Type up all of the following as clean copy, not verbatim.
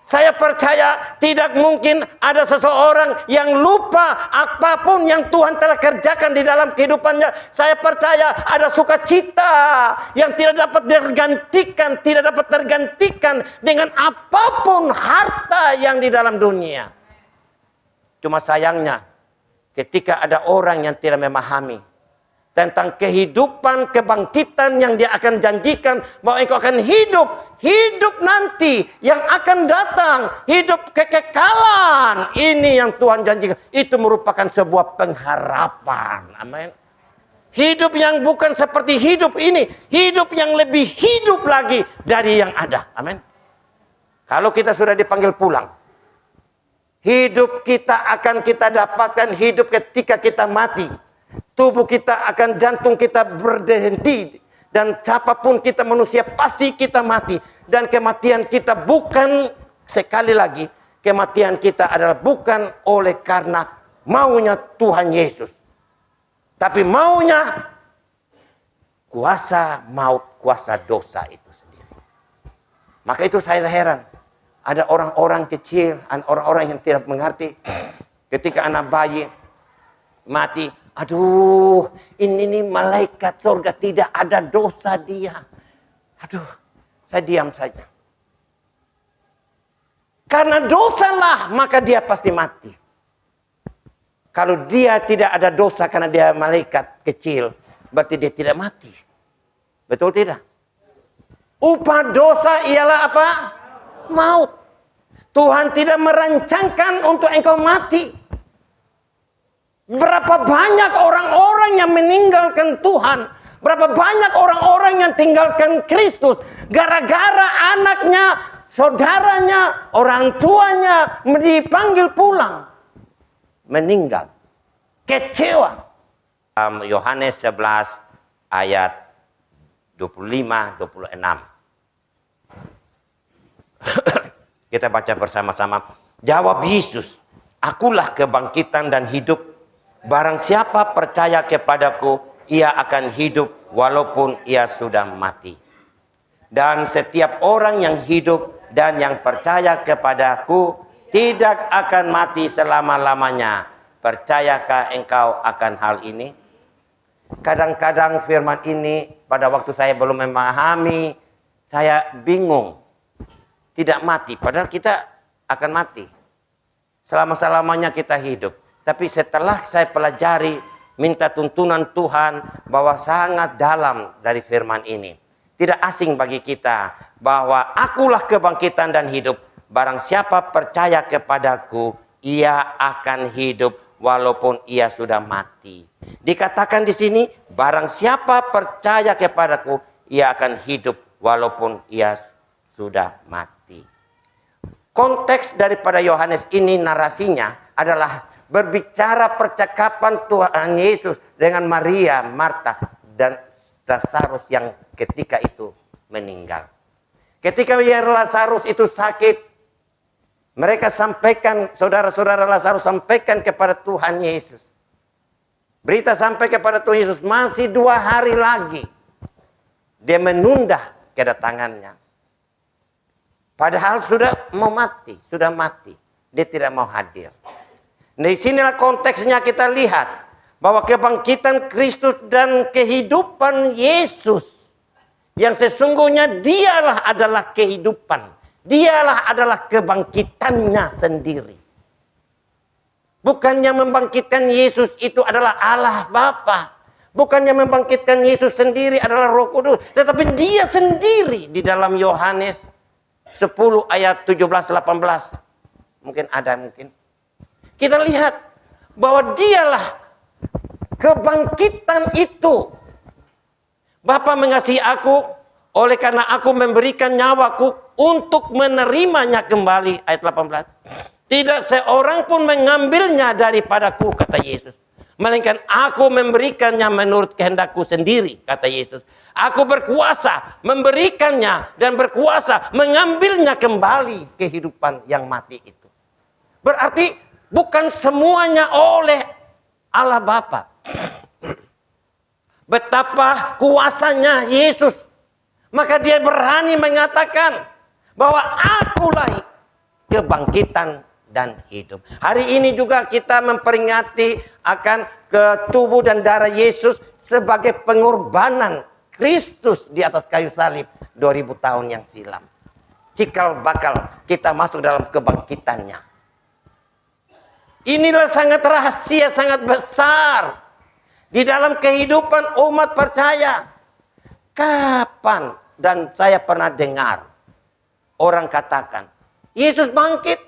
Saya percaya tidak mungkin ada seseorang yang lupa apapun yang Tuhan telah kerjakan di dalam kehidupannya. Saya percaya ada sukacita yang tidak dapat tergantikan dengan apapun harta yang di dalam dunia. Cuma sayangnya, ketika ada orang yang tidak memahami tentang kehidupan kebangkitan yang dia akan janjikan, bahwa engkau akan hidup nanti yang akan datang, hidup kekekalan ini yang Tuhan janjikan, itu merupakan sebuah pengharapan. Amin. Hidup yang bukan seperti hidup ini, hidup yang lebih hidup lagi dari yang ada. Amin. Kalau kita sudah dipanggil pulang, hidup kita akan kita dapatkan hidup ketika kita mati. Tubuh kita akan, jantung kita berhenti. Dan siapapun kita manusia pasti kita mati. Dan kematian kita bukan, sekali lagi, kematian kita adalah bukan oleh karena maunya Tuhan Yesus. Tapi maunya kuasa maut, kuasa dosa itu sendiri. Maka itu saya heran. Ada orang-orang kecil, orang-orang yang tidak mengerti. Ketika anak bayi mati, aduh, ini nih malaikat surga, tidak ada dosa dia. Aduh, saya diam saja. Karena dosalah, maka dia pasti mati. Kalau dia tidak ada dosa karena dia malaikat kecil, berarti dia tidak mati. Betul tidak? Upah dosa ialah apa? Maut. Tuhan tidak merancangkan untuk engkau mati. Berapa banyak orang-orang yang meninggalkan Tuhan. Berapa banyak orang-orang yang tinggalkan Kristus. Gara-gara anaknya, saudaranya, orang tuanya dipanggil pulang. Meninggal. Kecewa. Yohanes 11 ayat 25-26. Kita baca bersama-sama. Jawab Yesus, akulah kebangkitan dan hidup. Barang siapa percaya kepadaku, ia akan hidup walaupun ia sudah mati. Dan setiap orang yang hidup dan yang percaya kepadaku tidak akan mati selama-lamanya. Percayakah engkau akan hal ini? Kadang-kadang firman ini pada waktu saya belum memahami, saya bingung. Tidak mati, padahal kita akan mati. Selama-lamanya kita hidup. Tapi setelah saya pelajari, minta tuntunan Tuhan bahwa sangat dalam dari firman ini. Tidak asing bagi kita bahwa akulah kebangkitan dan hidup. Barang siapa percaya kepadaku, ia akan hidup walaupun ia sudah mati. Dikatakan di sini, barang siapa percaya kepadaku, ia akan hidup walaupun ia sudah mati. Konteks daripada Yohanes ini, narasinya adalah berbicara percakapan Tuhan Yesus dengan Maria, Marta, dan Lazarus yang ketika itu meninggal. Ketika Lazarus itu sakit, mereka sampaikan, saudara-saudara Lazarus sampaikan kepada Tuhan Yesus. Berita sampai kepada Tuhan Yesus, masih 2 hari lagi. Dia menunda kedatangannya. Padahal sudah mau mati, sudah mati. Dia tidak mau hadir. Di sinilah konteksnya kita lihat bahwa kebangkitan Kristus dan kehidupan Yesus yang sesungguhnya dialah adalah kehidupan, dialah adalah kebangkitannya sendiri. Bukannya membangkitkan Yesus itu adalah Allah Bapa, bukannya membangkitkan Yesus sendiri adalah Roh Kudus, tetapi dia sendiri di dalam Yohanes 10 ayat 17-18. Mungkin ada, mungkin kita lihat bahwa dialah kebangkitan itu. Bapa mengasihi aku, oleh karena aku memberikan nyawaku untuk menerimanya kembali. Ayat 18. Tidak seorang pun mengambilnya daripadaku, kata Yesus. Melainkan aku memberikannya menurut kehendakku sendiri, kata Yesus. Aku berkuasa memberikannya dan berkuasa mengambilnya kembali kehidupan yang mati itu. Berarti bukan semuanya oleh Allah Bapa. Betapa kuasanya Yesus. Maka dia berani mengatakan bahwa akulah kebangkitan dan hidup. Hari ini juga kita memperingati akan ke tubuh dan darah Yesus sebagai pengorbanan Kristus di atas kayu salib 2000 tahun yang silam. Cikal bakal kita masuk dalam kebangkitannya. Inilah sangat rahasia, sangat besar di dalam kehidupan umat percaya. Kapan dan saya pernah dengar orang katakan Yesus bangkit.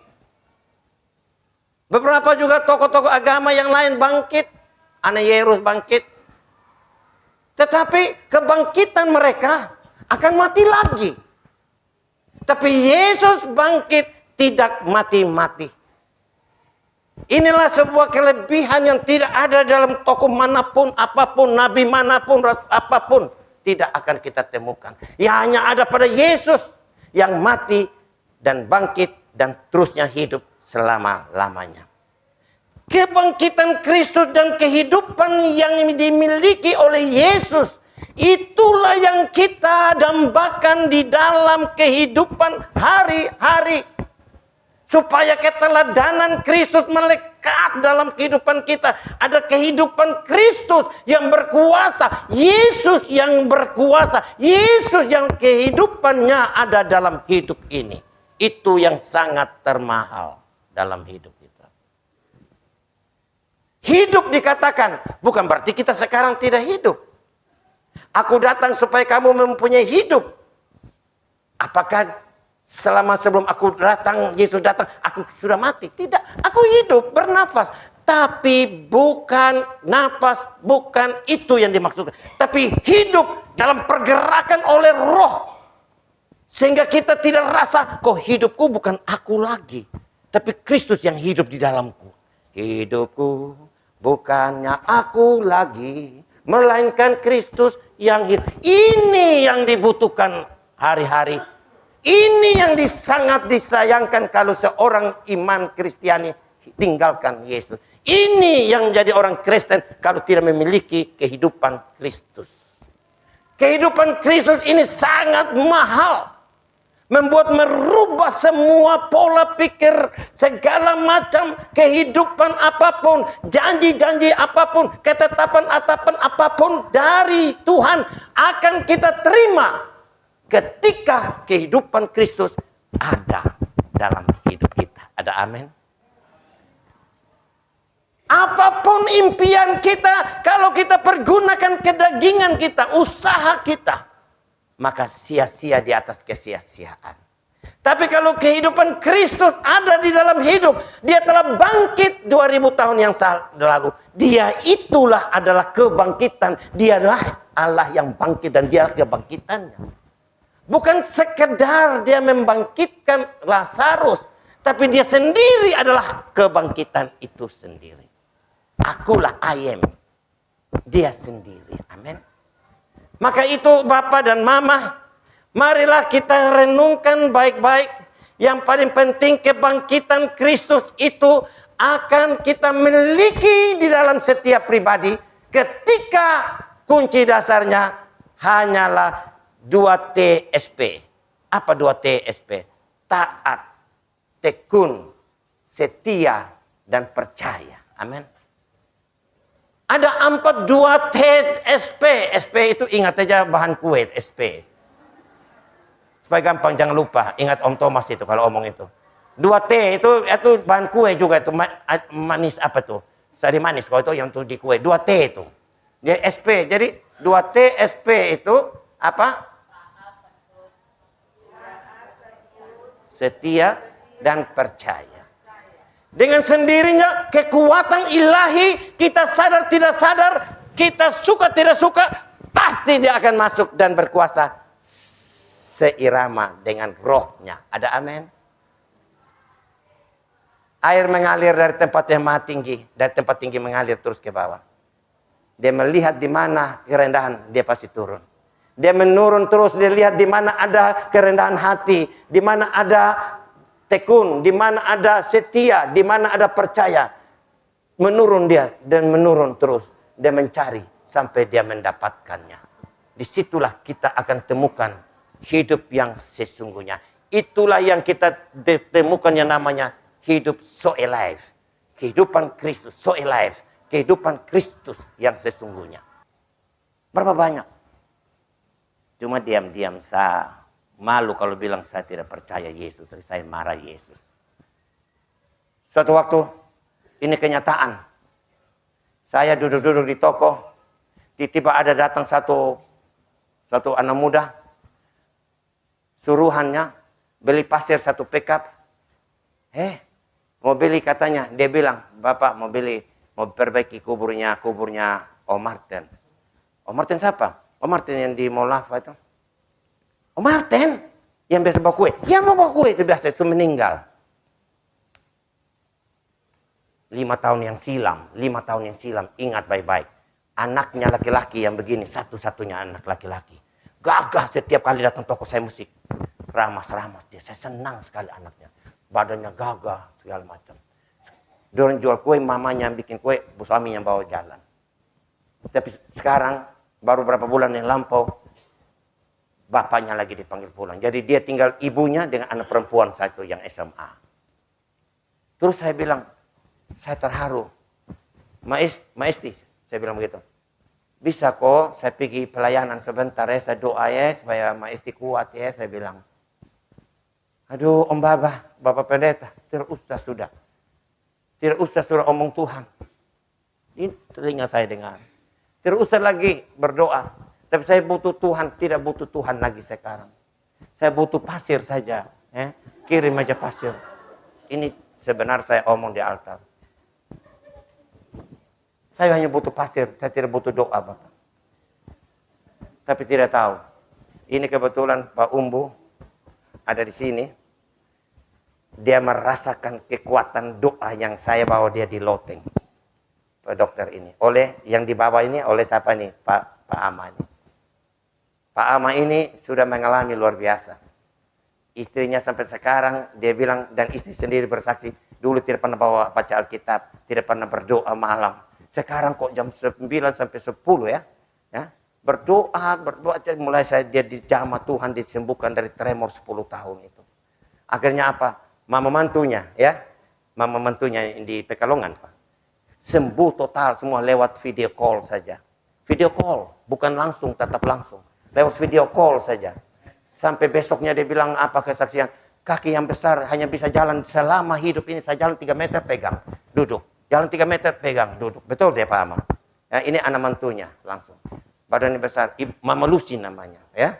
Beberapa juga tokoh-tokoh agama yang lain bangkit. Ananias bangkit. Tetapi kebangkitan mereka akan mati lagi. Tapi Yesus bangkit tidak mati-mati. Inilah sebuah kelebihan yang tidak ada dalam tokoh manapun, apapun, nabi manapun, rasul apapun. Tidak akan kita temukan. Yang hanya ada pada Yesus yang mati dan bangkit dan terusnya hidup selama-lamanya. Kebangkitan Kristus dan kehidupan yang dimiliki oleh Yesus, itulah yang kita dambakan di dalam kehidupan hari-hari. Supaya keteladanan Kristus melekat dalam kehidupan kita. Ada kehidupan Kristus yang berkuasa. Yesus yang berkuasa. Yesus yang kehidupannya ada dalam hidup ini. Itu yang sangat termahal dalam hidup kita. Hidup dikatakan, bukan berarti kita sekarang tidak hidup. Aku datang supaya kamu mempunyai hidup. Apakah selama sebelum aku datang, Yesus datang, aku sudah mati? Tidak, aku hidup, bernafas. Tapi bukan nafas, bukan itu yang dimaksudkan. Tapi hidup dalam pergerakan oleh roh. Sehingga kita tidak rasa, kok hidupku bukan aku lagi. Tapi Kristus yang hidup di dalamku. Hidupku bukannya aku lagi, melainkan Kristus yang hidup. Ini yang dibutuhkan hari-hari. Ini yang sangat disayangkan kalau seorang iman Kristiani tinggalkan Yesus. Ini yang jadi orang Kristen kalau tidak memiliki kehidupan Kristus. Kehidupan Kristus ini sangat mahal. Membuat merubah semua pola pikir, segala macam kehidupan apapun, janji-janji apapun, ketetapan-ketetapan apapun dari Tuhan akan kita terima ketika kehidupan Kristus ada dalam hidup kita. Ada amin? Apapun impian kita, kalau kita pergunakan kedagingan kita, usaha kita, maka sia-sia di atas kesia-siaan. Tapi kalau kehidupan Kristus ada di dalam hidup, dia telah bangkit 2000 tahun yang lalu. Dia itulah adalah kebangkitan. Dialah Allah yang bangkit dan dialah kebangkitannya. Bukan sekedar dia membangkitkan Lazarus, tapi dia sendiri adalah kebangkitan itu sendiri. Akulah I am. Dia sendiri. Amin. Maka itu Bapak dan Mama, marilah kita renungkan baik-baik. Yang paling penting kebangkitan Kristus itu akan kita miliki di dalam setiap pribadi. Ketika kunci dasarnya hanyalah 2TSP. Apa 2TSP? Taat, tekun, setia, dan percaya. Amin. Ada 42 TSP. SP itu ingat aja bahan kue, SP. Supaya gampang, jangan lupa. Ingat Om Thomas itu kalau omong itu. 2T itu bahan kue juga itu. Manis apa tuh? Sari manis kalau itu yang tuh di kue. 2T itu. Dia SP. Jadi 2T SP itu apa? Setia dan percaya. Dengan sendirinya kekuatan ilahi, kita sadar tidak sadar, kita suka tidak suka, pasti dia akan masuk dan berkuasa seirama dengan rohnya. Ada amin? Air mengalir dari tempat yang maha tinggi, dari tempat tinggi mengalir terus ke bawah. Dia melihat di mana kerendahan, dia pasti turun. Dia menurun terus, dia lihat di mana ada kerendahan hati, di mana ada tekun, di mana ada setia, di mana ada percaya. Menurun dia dan menurun terus. Dia mencari sampai dia mendapatkannya. Disitulah kita akan temukan hidup yang sesungguhnya. Itulah yang kita temukan yang namanya hidup so alive. Kehidupan Kristus so alive. Kehidupan Kristus yang sesungguhnya. Berapa banyak? Cuma diam-diam saya malu kalau bilang saya tidak percaya Yesus. Saya marah Yesus. Suatu waktu, ini kenyataan. Saya duduk-duduk di toko. Tiba-tiba ada datang satu anak muda. Suruhannya beli pasir 1 pickup. Mau beli katanya. Dia bilang, Bapak mau perbaiki kuburnya Om Martin. Om Martin siapa? Om Martin yang di Mall Lava itu. Om Martin yang biasa bawa kue. Yang mau bawa kue itu biasa, itu meninggal. 5 tahun yang silam, ingat baik-baik. Anaknya laki-laki yang begini, satu-satunya anak laki-laki. Gagah setiap kali datang toko saya musik. Ramas-ramas dia, saya senang sekali anaknya. Badannya gagah, segala macam. Dia jual kue, mamanya yang bikin kue, suaminya bawa jalan. Tapi sekarang, baru berapa bulan yang lampau, bapaknya lagi dipanggil pulang. Jadi dia tinggal ibunya dengan anak perempuan satu yang SMA. Terus saya bilang, saya terharu. Maesti, saya bilang begitu. Bisa kok, saya pergi pelayanan sebentar ya, saya doa ya, supaya Maesti kuat ya, saya bilang. Aduh, Om Bapak Pendeta, tidak usah sudah. Tidak usah suruh omong Tuhan. Ini telinga saya dengar. Tidak usah lagi berdoa. Tapi saya butuh Tuhan, tidak butuh Tuhan lagi sekarang. Saya butuh pasir saja. Kirim aja pasir. Ini sebenarnya saya omong di altar. Saya hanya butuh pasir, saya tidak butuh doa Bapak. Tapi tidak tahu. Ini kebetulan Pak Umbu ada di sini. Dia merasakan kekuatan doa yang saya bawa dia di loteng. Pak dokter ini. Oleh yang dibawa ini, oleh siapa nih? Pak Ama ini. Pak Ama ini sudah mengalami luar biasa. Istrinya sampai sekarang, dia bilang, dan istri sendiri bersaksi, dulu tidak pernah bawa baca Alkitab, tidak pernah berdoa malam. Sekarang kok jam 9 sampai 10 ya. Berdoa, mulai dia dijamah Tuhan, disembuhkan dari tremor 10 tahun itu. Akhirnya apa? Mama mantunya di Pekalongan, Pak. Sembuh total semua lewat video call saja. Video call, bukan langsung, tetap langsung. Lewat video call saja. Sampai besoknya dia bilang apa kesaksian? Kaki yang besar hanya bisa jalan selama hidup ini. Saya jalan 3 meter pegang, duduk. Jalan 3 meter pegang, duduk. Betul dia Pak Ama. Ya, ini anak mantunya langsung. Badannya besar, Mama Lucy namanya. Ya.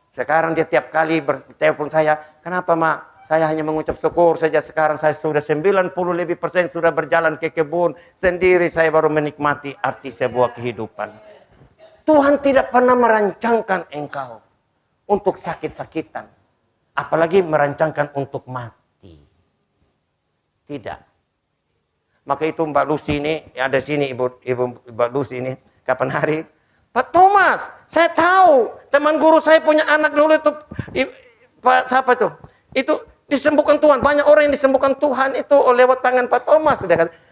Sekarang dia tiap kali bertelepon saya, kenapa Mak? Saya hanya mengucap syukur saja. Sekarang saya sudah 90% lebih sudah berjalan ke kebun. Sendiri saya baru menikmati arti sebuah kehidupan. Tuhan tidak pernah merancangkan engkau untuk sakit-sakitan. Apalagi merancangkan untuk mati. Tidak. Maka itu Mbak Lucy ini, ada sini Ibu Mbak Lucy ini, kapan hari? Pak Thomas, saya tahu teman guru saya punya anak dulu itu, Pak siapa itu? Itu disembuhkan Tuhan. Banyak orang yang disembuhkan Tuhan itu lewat tangan Pak Thomas.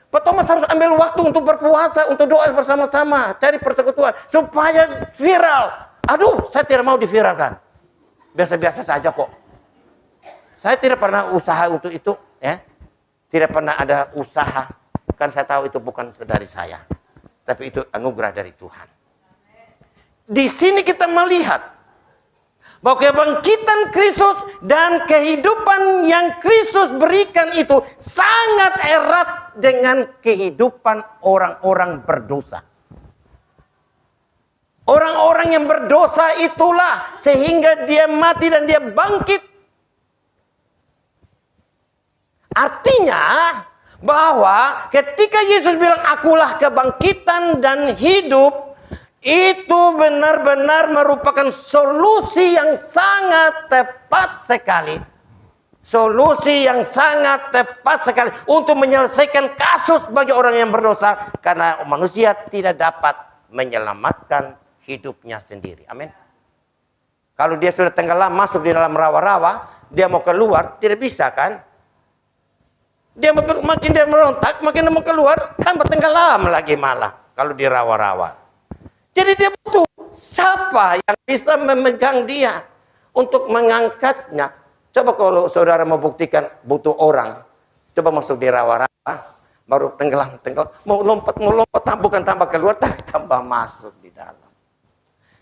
Pak Thomas harus ambil waktu untuk berpuasa, untuk doa bersama-sama, cari persekutuan supaya viral. Aduh, saya tidak mau diviralkan. Biasa-biasa saja kok. Saya tidak pernah usaha untuk itu, ya. Tidak pernah ada usaha. Kan saya tahu itu bukan dari saya. Tapi itu anugerah dari Tuhan. Di sini kita melihat bahwa kebangkitan Kristus dan kehidupan yang Kristus berikan itu sangat erat dengan kehidupan orang-orang berdosa. Orang-orang yang berdosa itulah sehingga dia mati dan dia bangkit. Artinya bahwa ketika Yesus bilang akulah kebangkitan dan hidup, itu benar-benar merupakan solusi yang sangat tepat sekali. Solusi yang sangat tepat sekali untuk menyelesaikan kasus bagi orang yang berdosa. Karena manusia tidak dapat menyelamatkan hidupnya sendiri. Amin. Kalau dia sudah tenggelam masuk di dalam rawa-rawa, dia mau keluar, tidak bisa kan? Dia makin dia merontak, makin dia mau keluar, tambah tenggelam lagi malah. Kalau di rawa-rawa. Jadi dia butuh siapa yang bisa memegang dia untuk mengangkatnya. Coba kalau saudara mau buktikan butuh orang, coba masuk di rawa-rawa, baru tenggelam, mau lompat, bukan tambah keluar, tambah masuk di dalam.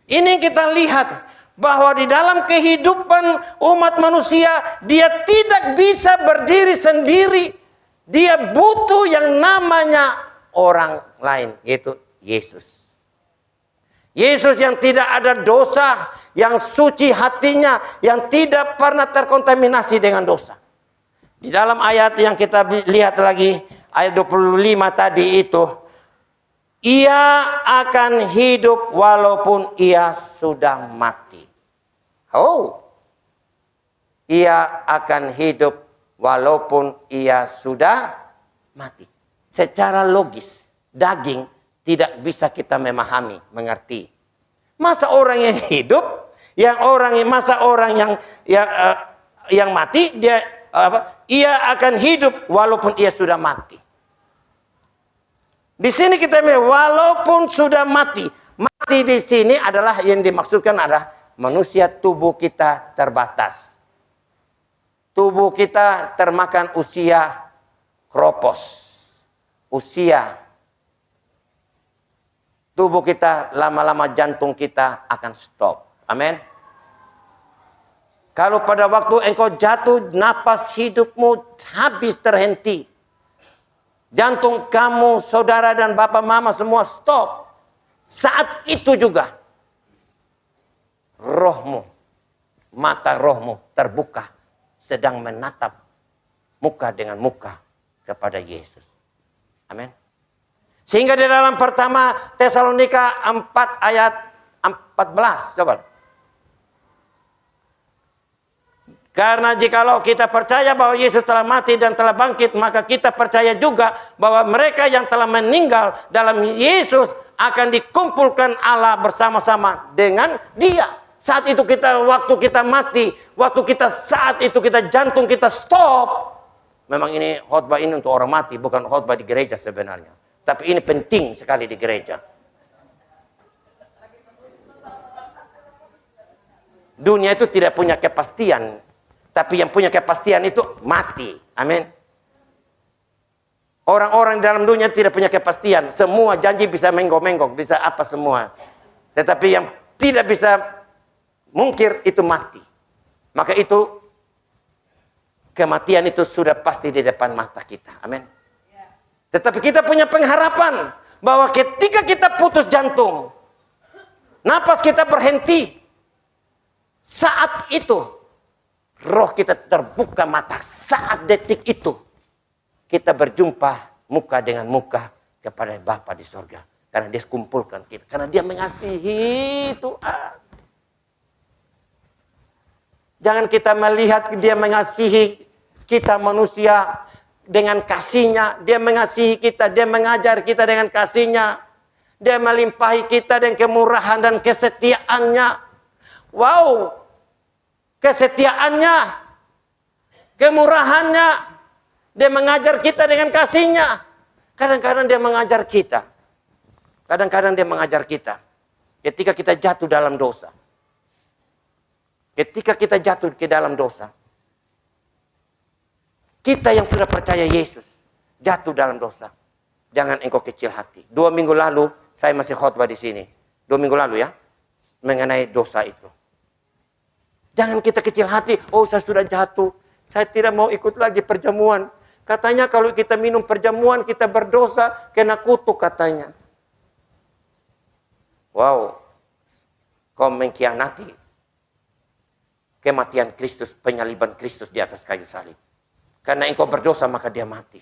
Ini kita lihat bahwa di dalam kehidupan umat manusia, dia tidak bisa berdiri sendiri. Dia butuh yang namanya orang lain, yaitu Yesus. Yesus yang tidak ada dosa, yang suci hatinya, yang tidak pernah terkontaminasi dengan dosa. Di dalam ayat yang kita lihat lagi, ayat 25 tadi itu, ia akan hidup walaupun ia sudah mati. Oh, ia akan hidup walaupun ia sudah mati. Secara logis, daging tidak bisa kita memahami, mengerti. Masa orang yang hidup, masa orang yang mati, ia akan hidup walaupun ia sudah mati. Di sini kita melihat walaupun sudah mati. Mati di sini adalah yang dimaksudkan adalah manusia, tubuh kita terbatas. Tubuh kita termakan usia kropos. Usia. Tubuh kita lama-lama jantung kita akan stop. Amin. Kalau pada waktu engkau jatuh, napas hidupmu habis, terhenti. Jantung kamu, saudara dan bapak mama semua stop. Saat itu juga rohmu, mata rohmu terbuka, sedang menatap muka dengan muka kepada Yesus. Amin. Sehingga di dalam pertama Tesalonika 4 ayat 14. Coba. Karena jikalau kita percaya bahwa Yesus telah mati dan telah bangkit, maka kita percaya juga bahwa mereka yang telah meninggal dalam Yesus akan dikumpulkan Allah bersama-sama dengan Dia. Saat itu waktu kita mati, saat itu jantung kita stop. Memang ini khotbah ini untuk orang mati, bukan khotbah di gereja sebenarnya. Tapi ini penting sekali di gereja. Dunia itu tidak punya kepastian. Tapi yang punya kepastian itu mati. Amin. Orang-orang di dalam dunia tidak punya kepastian. Semua janji bisa menggok-menggok, bisa apa semua. Tetapi yang tidak bisa mungkir itu mati. Maka itu, kematian itu sudah pasti di depan mata kita. Amin. Tetapi kita punya pengharapan bahwa ketika kita putus jantung, napas kita berhenti, saat itu roh kita terbuka mata. Saat detik itu kita berjumpa muka dengan muka kepada Bapa di sorga. Karena Dia kumpulkan kita. Karena Dia mengasihi Tuhan. Jangan kita melihat Dia mengasihi kita manusia dengan kasihnya. Dia mengasihi kita, Dia mengajar kita dengan kasihnya. Dia melimpahi kita dengan kemurahan dan kesetiaannya. Wow, kesetiaannya, kemurahannya. Dia mengajar kita dengan kasihnya. Kadang-kadang Dia mengajar kita. Kadang-kadang Dia mengajar kita ketika kita jatuh dalam dosa. Ketika kita jatuh ke dalam dosa, kita yang sudah percaya Yesus jatuh dalam dosa. Jangan engkau kecil hati. 2 minggu lalu saya masih khotbah di sini. 2 minggu lalu ya, mengenai dosa itu. Jangan kita kecil hati. Oh, saya sudah jatuh. Saya tidak mau ikut lagi perjamuan. Katanya kalau kita minum perjamuan kita berdosa, kena kutuk katanya. Wow, kau mengkhianati kematian Kristus, penyaliban Kristus di atas kayu salib. Karena engkau berdosa maka Dia mati.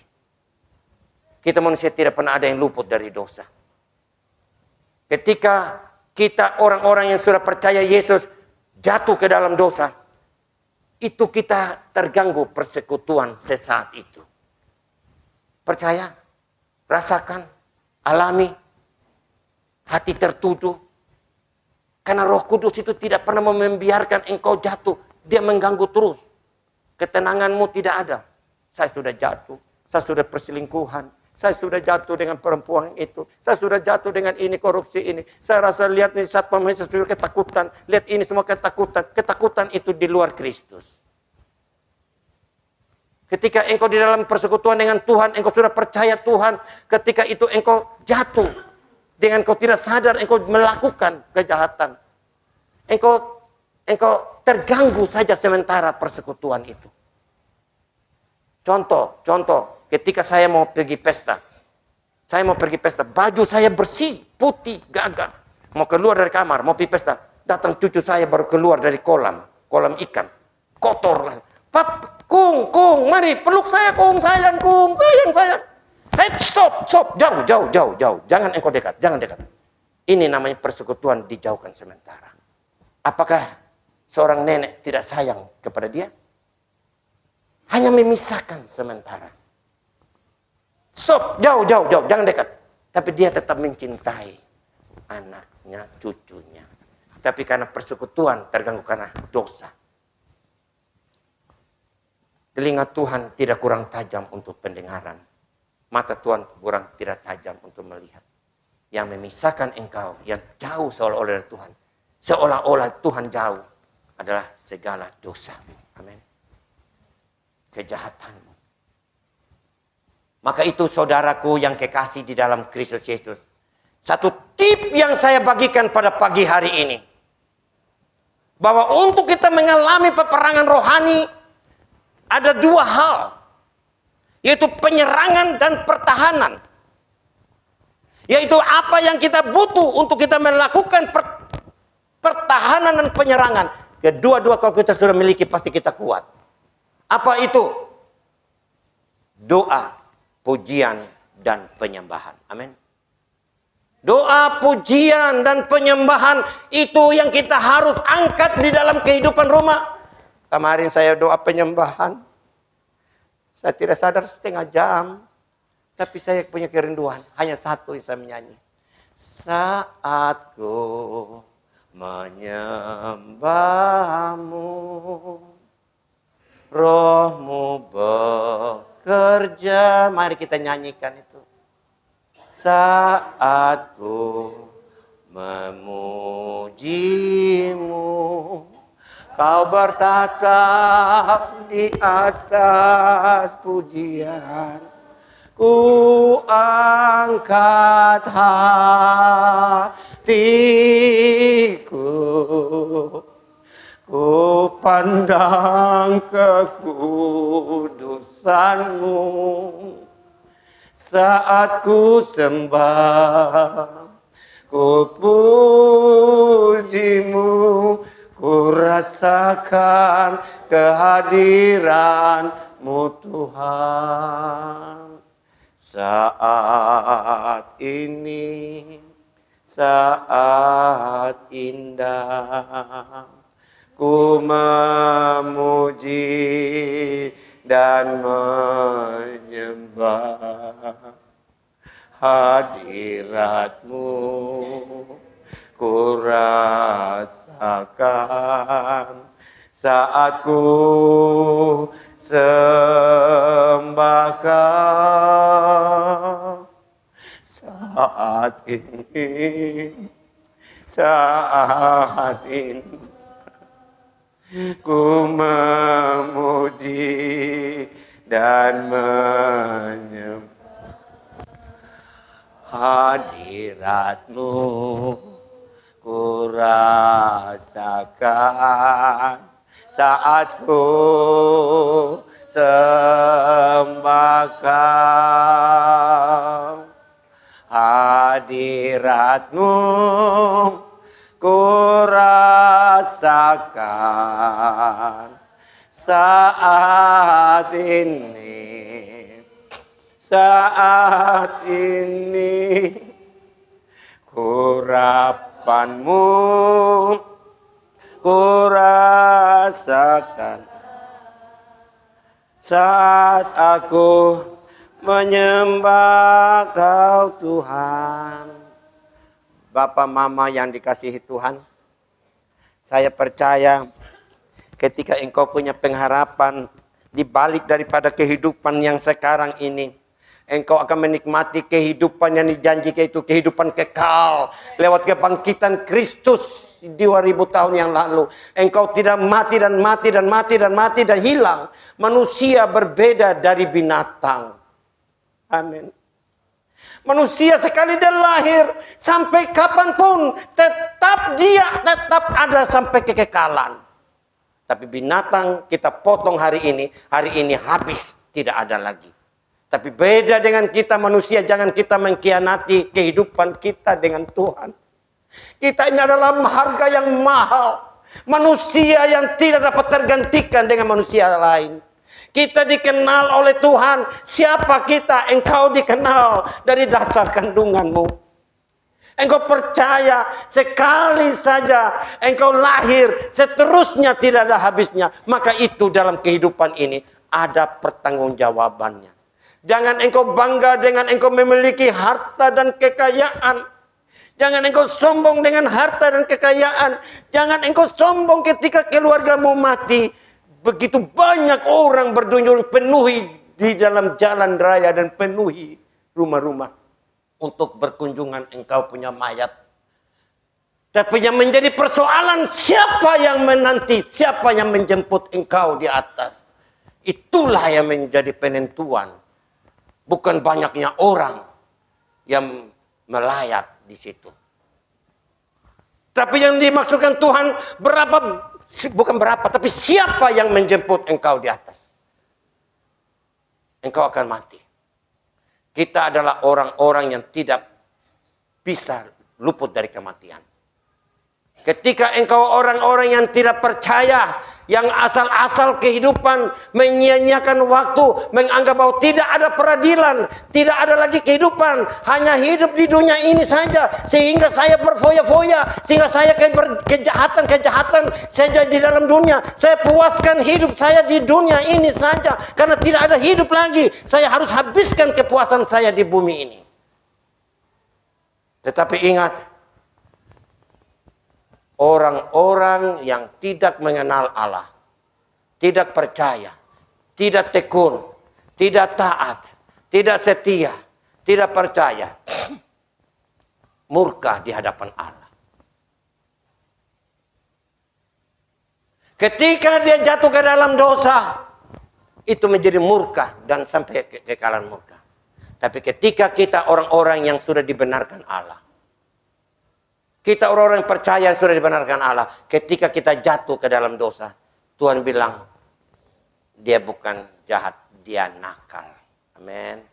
Kita manusia tidak pernah ada yang luput dari dosa. Ketika kita orang-orang yang sudah percaya Yesus jatuh ke dalam dosa, itu kita terganggu persekutuan sesaat itu. Percaya, rasakan, alami, hati tertuduh. Karena Roh Kudus itu tidak pernah membiarkan engkau jatuh. Dia mengganggu terus. Ketenanganmu tidak ada. Saya sudah jatuh, saya sudah perselingkuhan, saya sudah jatuh dengan perempuan itu, saya sudah jatuh dengan ini, korupsi ini. Saya rasa lihat nih satpam, saya sudah ketakutan, lihat ini semua ketakutan. Ketakutan itu di luar Kristus. Ketika engkau di dalam persekutuan dengan Tuhan, engkau sudah percaya Tuhan. Ketika itu engkau jatuh. Dengan engkau tidak sadar, engkau melakukan kejahatan. Engkau terganggu saja sementara persekutuan itu. Contoh, ketika saya mau pergi pesta. Baju saya bersih, putih, gagah. Mau keluar dari kamar, mau pergi pesta. Datang cucu saya baru keluar dari kolam ikan. Kotor kan. Pap, Kung, mari peluk saya, Kung, sayang. Hey, stop, jauh. Jangan engkau dekat, jangan dekat. Ini namanya persekutuan dijauhkan sementara. Apakah seorang nenek tidak sayang kepada dia? Hanya memisahkan sementara. Stop, jauh, jangan dekat. Tapi dia tetap mencintai anaknya, cucunya. Tapi karena persekutuan terganggu karena dosa. Telinga Tuhan tidak kurang tajam untuk pendengaran. Mata Tuhan tidak tajam untuk melihat. Yang memisahkan engkau, yang jauh seolah-olah dari Tuhan. Seolah-olah Tuhan jauh adalah segala dosamu. Amin. Kejahatanmu. Maka itu saudaraku yang kekasih di dalam Kristus Yesus. Satu tip yang saya bagikan pada pagi hari ini. Bahwa untuk kita mengalami peperangan rohani, ada dua hal, yaitu penyerangan dan pertahanan. Yaitu apa yang kita butuh untuk kita melakukan pertahanan dan penyerangan. Kedua-dua kalau kita sudah miliki pasti kita kuat. Apa itu? Doa, pujian, dan penyembahan. Amin. Doa, pujian, dan penyembahan itu yang kita harus angkat di dalam kehidupan rumah. Kemarin saya doa penyembahan. Saya tidak sadar setengah jam. Tapi saya punya kerinduan. Hanya satu yang saya menyanyi. Saat ku menyembahmu, rohmu bekerja. Mari kita nyanyikan itu. Saat ku memujimu, Kau bertatap di atas pujian. Ku angkat hatiku, ku pandang kekudusan-Mu. Saat ku sembah, ku puji-Mu, ku rasakan kehadiran-Mu Tuhan. Saat ini, saat indah, ku memuji dan menyembah hadirat-Mu. Ku rasakan saat ku sembah Kau. Saat ini ku memuji dan menyembah hadirat-Mu. Ku rasakan saat ku sembah Kau. Hadirat-Mu ku rasakan saat ini. Saat ini ku Harapan-Mu ku rasakan saat aku menyembah Kau Tuhan. Bapak Mama yang dikasihi Tuhan, saya percaya ketika engkau punya pengharapan di balik daripada kehidupan yang sekarang ini, engkau akan menikmati kehidupan yang dijanjikan itu, kehidupan kekal lewat kebangkitan Kristus. 2000 tahun yang lalu. Engkau tidak mati dan mati dan mati dan mati dan hilang. Manusia berbeda dari binatang. Amin. Manusia sekali dia lahir, sampai kapanpun tetap ada sampai kekekalan. Tapi binatang kita potong hari ini habis, tidak ada lagi. Tapi beda dengan kita manusia, jangan kita mengkhianati kehidupan kita dengan Tuhan. Kita ini adalah harga yang mahal. Manusia yang tidak dapat tergantikan dengan manusia lain. Kita dikenal oleh Tuhan. Siapa kita? Engkau dikenal dari dasar kandunganmu. Engkau percaya sekali saja engkau lahir, seterusnya tidak ada habisnya. Maka itu dalam kehidupan ini ada pertanggungjawabannya. Jangan engkau bangga dengan engkau memiliki harta dan kekayaan. Jangan engkau sombong dengan harta dan kekayaan. Jangan engkau sombong ketika keluargamu mati. Begitu banyak orang berdunjung penuhi di dalam jalan raya dan penuhi rumah-rumah untuk berkunjungan engkau punya mayat. Tapi yang menjadi persoalan siapa yang menanti, siapa yang menjemput engkau di atas. Itulah yang menjadi penentuan. Bukan banyaknya orang yang melayat di situ. Tapi yang dimaksudkan Tuhan bukan berapa, tapi siapa yang menjemput engkau di atas. Engkau akan mati. Kita adalah orang-orang yang tidak bisa luput dari kematian. Ketika engkau orang-orang yang tidak percaya, yang asal-asal kehidupan, menyia-nyiakan waktu, menganggap bahwa tidak ada peradilan, tidak ada lagi kehidupan, hanya hidup di dunia ini saja, sehingga saya berfoya-foya, sehingga saya kejahatan-kejahatan saja di dalam dunia, saya puaskan hidup saya di dunia ini saja, karena tidak ada hidup lagi, saya harus habiskan kepuasan saya di bumi ini. Tetapi ingat, orang-orang yang tidak mengenal Allah, tidak percaya, tidak tekun, tidak taat, tidak setia, tidak percaya, murka di hadapan Allah. Ketika dia jatuh ke dalam dosa, itu menjadi murka dan sampai kekekalan murka. Tapi ketika kita orang-orang yang sudah dibenarkan Allah, kita orang-orang yang percaya sudah dibenarkan Allah. Ketika kita jatuh ke dalam dosa, Tuhan bilang, dia bukan jahat, dia nakal. Amin.